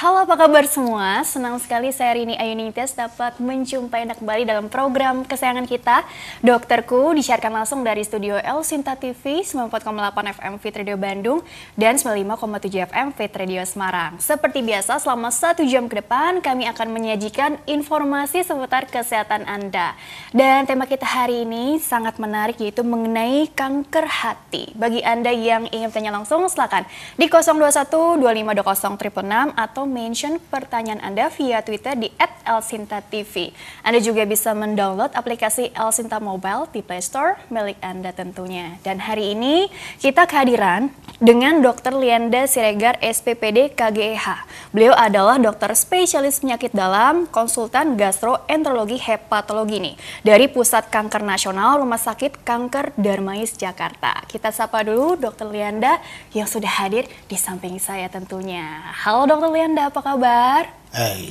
Halo, apa kabar semua? Senang sekali saya Rini Ayunitas dapat menjumpai Anda kembali dalam program kesayangan kita, Dokterku, disiarkan langsung dari studio El Sinta TV 94,8 FM Fit Radio Bandung dan 95,7 FM Fit Radio Semarang. Seperti biasa, selama 1 jam ke depan kami akan menyajikan informasi seputar kesehatan Anda. Dan tema kita hari ini sangat menarik, yaitu mengenai kanker hati. Bagi Anda yang ingin bertanya langsung, silakan di 021 2520 666 atau mention pertanyaan Anda via Twitter di @elsintatv. Anda juga bisa mendownload aplikasi El Sinta Mobile di Play Store milik Anda tentunya. Dan hari ini kita kehadiran dengan Dr. Lianda Siregar, SPPD KGEH. Beliau adalah dokter spesialis penyakit dalam, konsultan gastroenterologi hepatologi nih dari Pusat Kanker Nasional Rumah Sakit Kanker Darmais Jakarta. Kita sapa dulu Dr. Lianda yang sudah hadir di samping saya tentunya. Halo Dr. Lianda, apa kabar?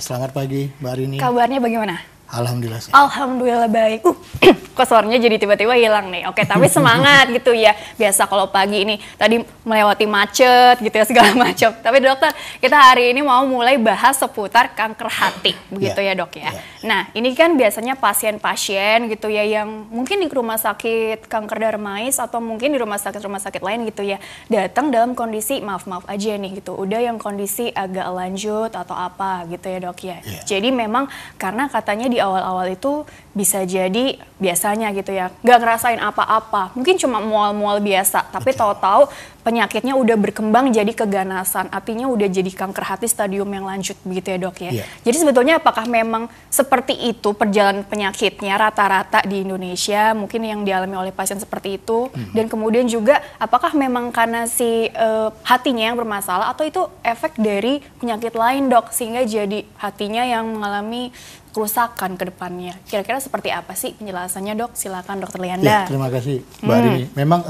Selamat pagi Mbak Rini. Kabarnya bagaimana? Alhamdulillah. Alhamdulillah baik. Kok suaranya jadi tiba-tiba hilang nih. Oke, tapi semangat gitu ya. Biasa kalau pagi ini tadi melewati macet gitu ya segala macam. Tapi dokter, kita hari ini mau mulai bahas seputar kanker hati, begitu ya dok ya. Nah, ini kan biasanya pasien-pasien gitu ya yang mungkin di rumah sakit kanker Darmais atau mungkin di rumah sakit lain gitu ya, datang dalam kondisi maaf aja nih gitu. Udah yang kondisi agak lanjut atau apa gitu ya dok ya. Jadi memang karena katanya di awal-awal itu bisa jadi biasanya gitu ya, nggak ngerasain apa-apa, mungkin cuma mual-mual biasa, tapi tahu-tahu penyakitnya udah berkembang jadi keganasan, artinya udah jadi kanker hati stadium yang lanjut begitu ya dok ya. Jadi sebetulnya apakah memang seperti itu perjalanan penyakitnya rata-rata di Indonesia, mungkin yang dialami oleh pasien seperti itu, dan kemudian juga apakah memang karena si hatinya yang bermasalah atau itu efek dari penyakit lain dok, sehingga jadi hatinya yang mengalami kerusakan ke depannya. Kira-kira seperti apa sih penjelasannya dok? Silakan dokter Lianda. Terima kasih Mbak Rini. Memang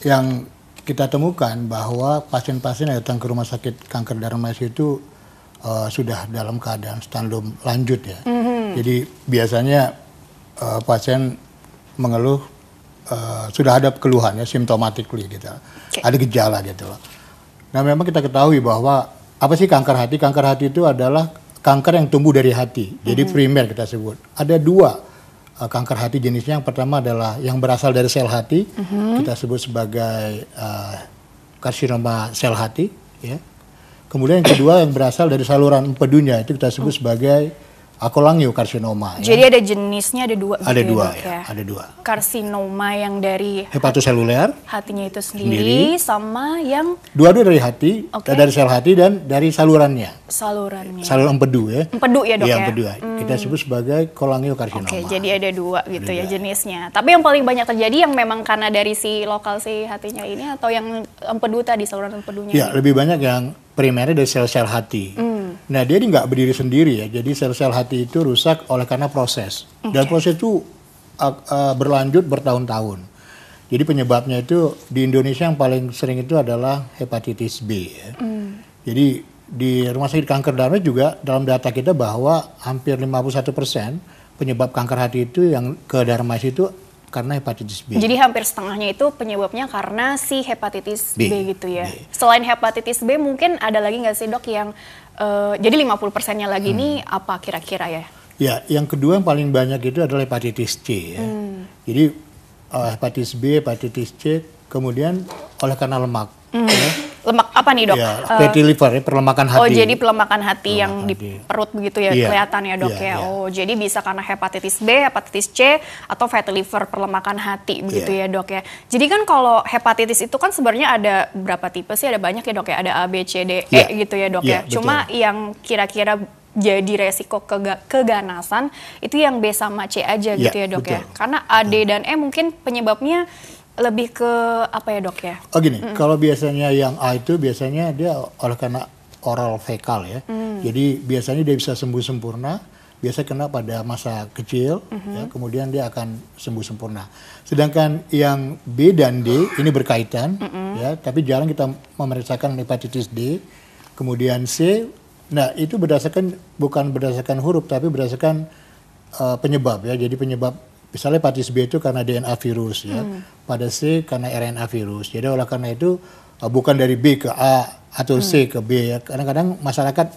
yang kita temukan bahwa pasien-pasien yang datang ke rumah sakit kanker Darmais itu sudah dalam keadaan stadium lanjut ya. Jadi biasanya pasien mengeluh sudah ada keluhan ya, symptomatically gitu. Ada gejala gitu loh. Nah memang kita ketahui bahwa apa sih kanker hati? Kanker hati itu adalah kanker yang tumbuh dari hati, jadi primer kita sebut. Ada 2 kanker hati jenisnya. Yang pertama adalah yang berasal dari sel hati, kita sebut sebagai karsinoma sel hati. Ya. Kemudian yang kedua yang berasal dari saluran empedunya, itu kita sebut sebagai kolangiokarsinoma. Jadi ada jenisnya, ada 2. Ada 2 ya, ada 2. Karsinoma yang dari hepatoseluler, hatinya itu sendiri, sama yang dua-dua dari hati, dari sel hati dan dari saluran empedu ya. Empedu ya dok ya. Empedu. Kita sebut sebagai kolangiokarsinoma. Jadi ada 2 gitu ya jenisnya. Tapi yang paling banyak terjadi yang memang karena dari si lokal si hatinya ini atau yang empedu tadi, saluran empedunya? Ya, lebih banyak yang primernya dari sel-sel hati. Nah, dia nggak berdiri sendiri ya. Jadi sel-sel hati itu rusak oleh karena proses. Dan proses itu berlanjut bertahun-tahun. Jadi penyebabnya itu di Indonesia yang paling sering itu adalah hepatitis B ya. Jadi di rumah sakit kanker Darmais juga dalam data kita bahwa hampir 51% penyebab kanker hati itu yang ke Darmais itu karena hepatitis B. Jadi hampir setengahnya itu penyebabnya karena si hepatitis B gitu ya. Selain hepatitis B mungkin ada lagi nggak sih dok yang jadi 50%-nya lagi ini apa kira-kira ya? Ya, yang kedua yang paling banyak itu adalah hepatitis C ya. Jadi hepatitis B, hepatitis C, kemudian oleh karena lemak. Ya. Lemak apa nih dok? Ya, fatty liver ya, perlemakan hati. Oh jadi pelemakan hati yang di perut begitu ya, kelihatan ya dok ya. Oh jadi bisa karena hepatitis B, hepatitis C, atau fatty liver, perlemakan hati begitu ya dok ya. Jadi kan kalau hepatitis itu kan sebenarnya ada berapa tipe sih? Ada banyak ya dok ya, ada A, B, C, D, E gitu ya dok ya. Cuma yang kira-kira jadi resiko keganasan itu yang B sama C aja gitu ya dok ya. Karena A, D, dan E mungkin penyebabnya lebih ke apa ya dok ya? Oh gini, kalau biasanya yang A itu biasanya dia oleh karena oral fekal ya. Jadi biasanya dia bisa sembuh sempurna, biasa kena pada masa kecil, ya, kemudian dia akan sembuh sempurna. Sedangkan yang B dan D ini berkaitan, ya, tapi jarang kita memeriksakan hepatitis D. Kemudian C, nah itu bukan berdasarkan huruf, tapi berdasarkan penyebab ya. Jadi penyebab misalnya hepatitis B itu karena DNA virus ya, pada C karena RNA virus. Jadi oleh karena itu bukan dari B ke A atau C ke B ya. Kadang-kadang masyarakat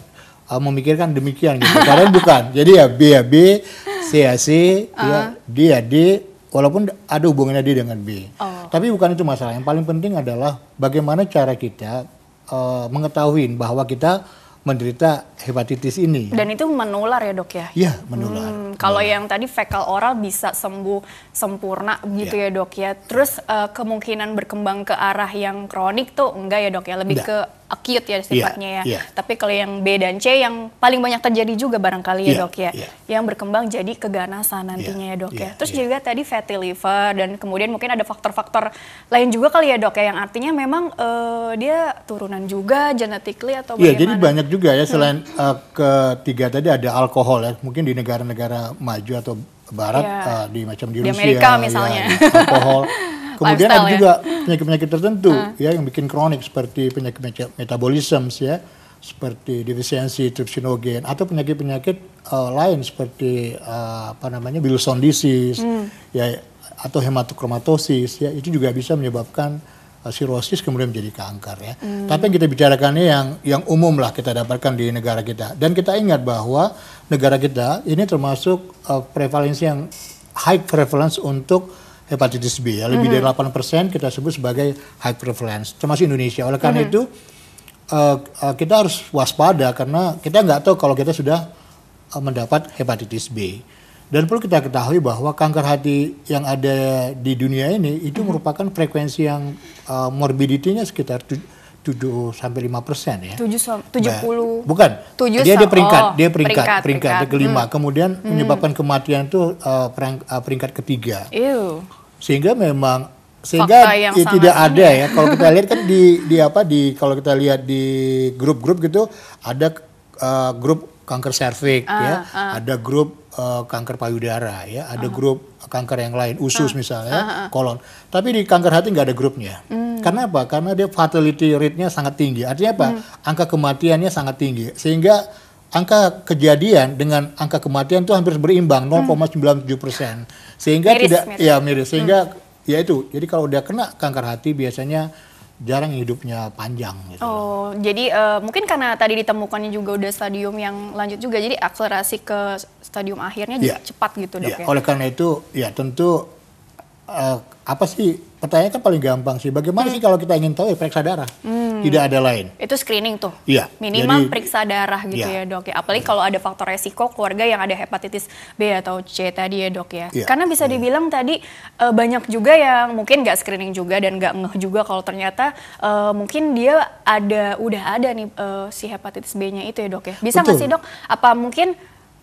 memikirkan demikian gitu. Padahal bukan. Jadi ya B ya B, C ya C, ya D ya D, walaupun ada hubungannya D dengan B. Tapi bukan itu masalah. Yang paling penting adalah bagaimana cara kita mengetahui bahwa kita menderita hepatitis ini. Dan itu menular ya dok ya? Iya, menular. Kalau yang tadi fekal oral bisa sembuh sempurna gitu ya dok ya. Terus kemungkinan berkembang ke arah yang kronik tuh enggak ya dok ya? Lebih ke acute ya sifatnya ya. Tapi kalau yang B dan C yang paling banyak terjadi juga barangkali ya dok ya. Yang berkembang jadi keganasan nantinya ya dok ya. Terus juga tadi fatty liver dan kemudian mungkin ada faktor-faktor lain juga kali ya dok ya. Yang artinya memang dia turunan juga genetically atau bagaimana? Iya, jadi banyak juga ya selain ketiga tadi ada alkohol ya. Mungkin di negara-negara maju atau barat di macam di Rusia, Amerika misalnya. Ya, alkohol. Kemudian ada Lifestyle juga penyakit-penyakit tertentu ya yang bikin kronik seperti penyakit metabolisme ya, seperti defisiensi trypsinogen atau penyakit-penyakit lain seperti Wilson disease ya atau hematokromatosis ya, itu juga bisa menyebabkan sirosis kemudian menjadi kanker ya. Tapi yang kita bicarakannya yang umum lah kita dapatkan di negara kita. Dan kita ingat bahwa negara kita ini termasuk prevalensi yang high prevalence untuk hepatitis B ya. Lebih dari 8% kita sebut sebagai high prevalence, termasuk Indonesia. Oleh karena itu kita harus waspada karena kita nggak tahu kalau kita sudah mendapat hepatitis B. Dan perlu kita ketahui bahwa kanker hati yang ada di dunia ini itu merupakan frekuensi yang morbidity-nya sekitar 7-5% ya. 70. Bukan. Dia peringkat kelima. Kemudian menyebabkan kematian itu peringkat ketiga. Sehingga memang tidak ada ya. Kalau kita lihat kan kalau kita lihat di grup-grup gitu ada grup kanker serviks ya, ada grup kanker payudara ya, ada grup kanker yang lain, usus misalnya, kolon. Tapi di kanker hati nggak ada grupnya. Karena apa? Karena dia fatality rate-nya sangat tinggi. Artinya apa? Angka kematiannya sangat tinggi. Sehingga angka kejadian dengan angka kematian itu hampir berimbang, 0,97%. Sehingga miris. Sehingga ya itu. Jadi kalau udah kena kanker hati biasanya jarang hidupnya panjang gitu. Jadi mungkin karena tadi ditemukannya juga udah stadium yang lanjut juga, jadi akselerasi ke stadium akhirnya jadi cepat gitu dok ya. Oleh karena itu ya tentu apa sih pertanyaan kan paling gampang sih, bagaimana sih kalau kita ingin tahu ya periksa darah. Tidak ada lain. Itu screening tuh. Iya. Minimal periksa darah gitu ya dok ya. Apalagi kalau ada faktor resiko keluarga yang ada hepatitis B atau C tadi ya dok ya. Karena bisa dibilang tadi banyak juga yang mungkin nggak screening juga dan nggak ngeh juga kalau ternyata mungkin dia udah ada nih si hepatitis B-nya itu ya dok ya. Bisa nggak sih dok?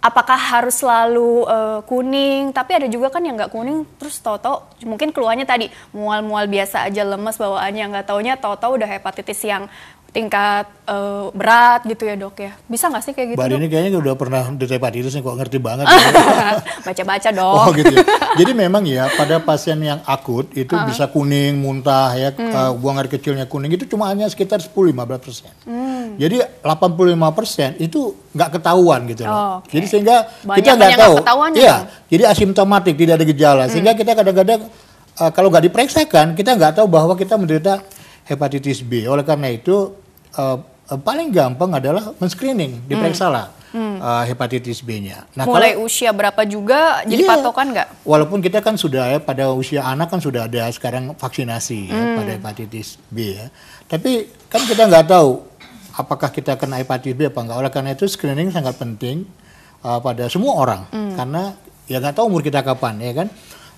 Apakah harus selalu kuning, tapi ada juga kan yang nggak kuning, terus tahu-tahu mungkin keluarnya tadi mual-mual biasa aja, lemes bawaannya, nggak taunya tahu-tahu udah hepatitis yang tingkat berat gitu ya dok ya. Bisa nggak sih kayak gitu Mbak dok? Ini kayaknya udah pernah hepatitis nih, kok ngerti banget. Baca-baca dong. Gitu ya. Jadi memang ya pada pasien yang akut itu bisa kuning, muntah ya, buang air kecilnya kuning itu cuma hanya sekitar 10-15%. Jadi 85% itu nggak ketahuan gitu loh. Jadi sehingga kita nggak tahu. Jadi asimptomatik, tidak ada gejala. Sehingga kita kadang-kadang kalau nggak diperiksakan kita nggak tahu bahwa kita menderita hepatitis B. Oleh karena itu paling gampang adalah men-screening, diperiksalah hepatitis B-nya. Nah, mulai usia berapa juga jadi patokan nggak? Walaupun kita kan sudah ya pada usia anak kan sudah ada sekarang vaksinasi ya, pada hepatitis B ya. Tapi kan kita nggak tahu apakah kita kena hepatitis B apa enggak. Oleh karena itu screening sangat penting pada semua orang. Karena ya nggak tahu umur kita kapan ya kan.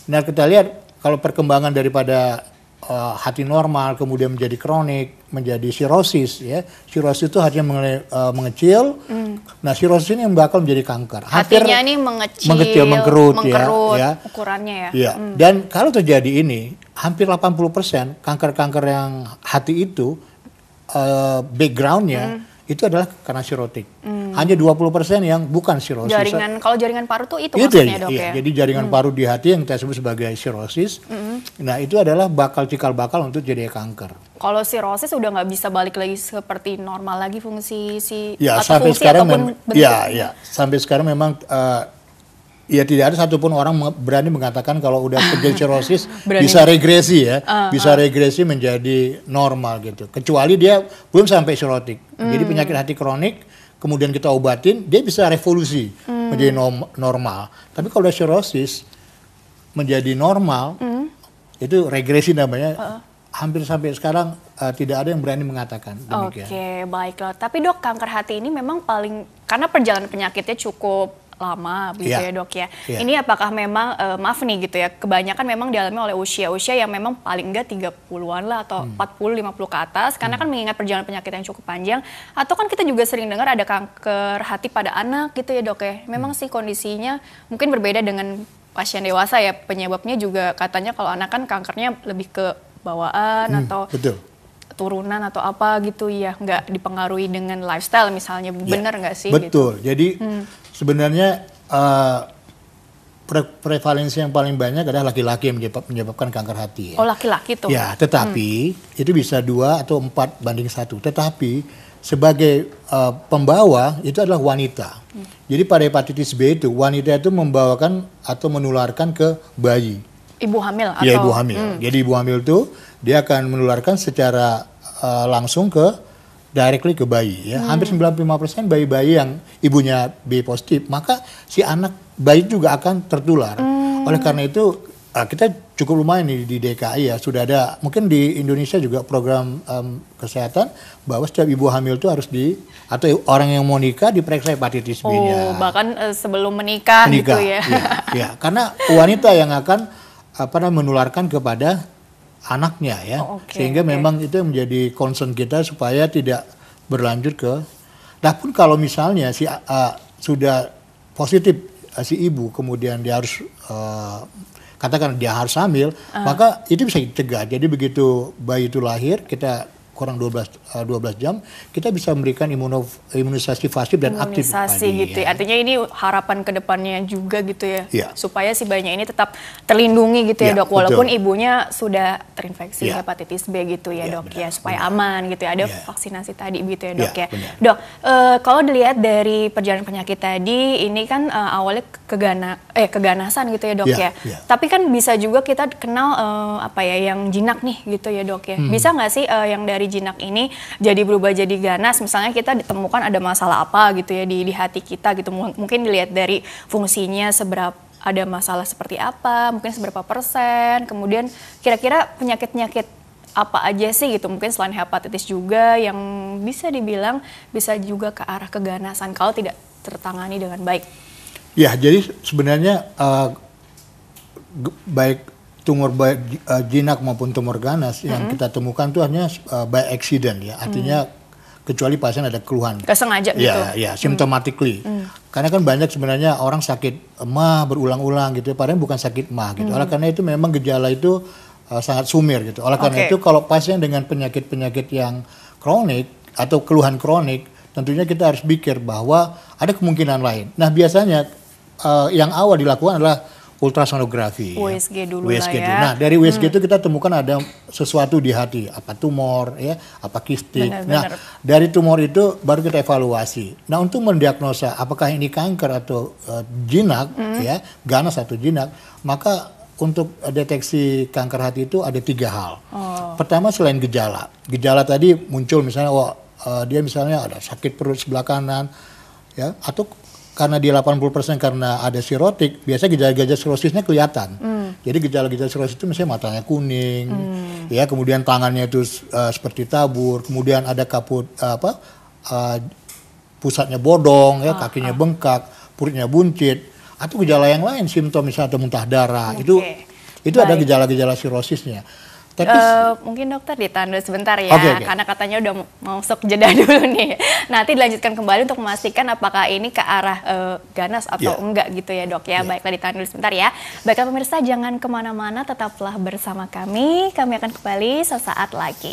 Nah kita lihat kalau perkembangan daripada hati normal kemudian menjadi kronik, menjadi sirosis ya. Sirosis itu hatinya mengecil. Nah, sirosis ini yang bakal menjadi kanker. Hatinya ini mengecil, mengkerut ya. Ukurannya ya. Dan kalau terjadi ini, hampir 80% kanker-kanker yang hati itu backgroundnya itu adalah karena sirotik. Hanya 20% yang bukan sirosis. Kalau jaringan paru tuh itu maksudnya dok ya? Jadi jaringan paru di hati yang kita sebut sebagai sirosis. Nah itu adalah cikal bakal untuk jadi kanker. Kalau sirosis udah nggak bisa balik lagi seperti normal lagi fungsi sampai sekarang memang sampai sekarang memang Ya tidak ada satupun orang berani mengatakan kalau udah terjadi sirosis Berani. bisa regresi ya, bisa regresi menjadi normal gitu. Kecuali dia belum sampai sirotik. Jadi penyakit hati kronik, kemudian kita obatin, dia bisa revolusi menjadi normal. Tapi kalau udah sirosis menjadi normal, itu regresi namanya. Hampir sampai sekarang tidak ada yang berani mengatakan demikian. Oke, baiklah. Tapi dok, kanker hati ini memang karena perjalanan penyakitnya cukup lama gitu ya dok ya. Ini apakah memang, maaf nih gitu ya, kebanyakan memang dialami oleh usia-usia yang memang paling enggak 30-an lah atau 40-50 ke atas, karena kan mengingat perjalanan penyakit yang cukup panjang, atau kan kita juga sering dengar ada kanker hati pada anak gitu ya dok ya. Memang sih kondisinya mungkin berbeda dengan pasien dewasa ya, penyebabnya juga katanya kalau anak kan kankernya lebih ke bawaan atau turunan atau apa gitu ya, nggak dipengaruhi dengan lifestyle misalnya, benar nggak sih? Betul, gitu? Jadi sebenarnya prevalensi yang paling banyak adalah laki-laki yang menyebabkan kanker hati. Ya. Oh laki-laki tuh? Ya, tetapi itu bisa 2 atau 4:1. Tetapi sebagai pembawa itu adalah wanita. Jadi pada hepatitis B itu wanita itu membawakan atau menularkan ke bayi. Ibu hamil atau? Ya, ibu hamil. Jadi ibu hamil itu dia akan menularkan secara langsung directly ke bayi ya. Hampir 95% bayi-bayi yang ibunya B positif, maka si anak bayi juga akan tertular. Oleh karena itu kita cukup lumayan di DKI ya, sudah ada, mungkin di Indonesia juga program kesehatan bahwa setiap ibu hamil itu harus atau orang yang mau nikah diperiksa hepatitis B-nya. Oh, bahkan sebelum menikah gitu ya. Ya, karena wanita yang akan menularkan kepada anaknya ya, sehingga memang itu yang menjadi concern kita supaya tidak berlanjut ke. Nah pun kalau misalnya sudah positif si ibu, kemudian dia harus katakan dia harus hamil, maka itu bisa dicegah. Jadi begitu bayi itu lahir, kita kurang 12 jam, kita bisa memberikan imunisasi pasif dan aktif tadi, gitu ya. Artinya ini harapan kedepannya juga gitu ya, supaya si bayinya ini tetap terlindungi gitu ya dok, walaupun ibunya sudah terinfeksi hepatitis B gitu ya dok ya, supaya aman gitu ya, ada vaksinasi tadi gitu ya dok ya. Dok, kalau dilihat dari perjalanan penyakit tadi, ini kan awalnya keganasan gitu ya dok ya. Tapi kan bisa juga kita kenal yang jinak nih gitu ya dok ya. Bisa nggak sih yang dari jinak ini jadi berubah jadi ganas, misalnya kita ditemukan ada masalah apa gitu ya di hati kita gitu, mungkin dilihat dari fungsinya seberapa, ada masalah seperti apa, mungkin seberapa persen, kemudian kira-kira penyakit-penyakit apa aja sih gitu, mungkin selain hepatitis juga yang bisa dibilang bisa juga ke arah keganasan kalau tidak tertangani dengan baik. Ya, jadi sebenarnya baik tumor jinak maupun tumor ganas yang kita temukan itu hanya by accident ya, artinya kecuali pasien ada keluhan. Kesengaja gitu. Ya, symptomatically. Karena kan banyak sebenarnya orang sakit emah berulang-ulang gitu, padahal bukan sakit emah gitu. Oleh karena itu memang gejala itu sangat sumir gitu. Oleh karena itu kalau pasien dengan penyakit-penyakit yang kronik atau keluhan kronik, tentunya kita harus pikir bahwa ada kemungkinan lain. Nah biasanya yang awal dilakukan adalah ultrasonografi. USG dulu lah ya. ya. Nah dari USG itu kita temukan ada sesuatu di hati, apa tumor ya, apa kistik. Nah dari tumor itu baru kita evaluasi. Nah untuk mendiagnosa apakah ini kanker atau jinak ya, ganas atau jinak, maka untuk deteksi kanker hati itu ada 3 hal. Pertama selain gejala tadi muncul misalnya dia misalnya ada sakit perut sebelah kanan ya, atau karena dia 80% karena ada sirotik, biasanya gejala-gejala sirosisnya kelihatan. Jadi gejala-gejala sirosis itu misalnya matanya kuning, ya, kemudian tangannya itu seperti tabur, kemudian ada kaput pusatnya bodong, ya, kakinya bengkak, perutnya buncit, atau gejala yang lain, simptom misalnya ada muntah darah, itu ada gejala-gejala sirosisnya. Tapi mungkin dokter ditahan dulu sebentar ya, karena katanya udah mau masuk jeda dulu nih. Nanti dilanjutkan kembali untuk memastikan apakah ini ke arah ganas atau enggak gitu ya dok ya. Baiklah, ditahan dulu sebentar ya. Baiklah pemirsa, jangan kemana-mana, tetaplah bersama kami akan kembali sesaat lagi.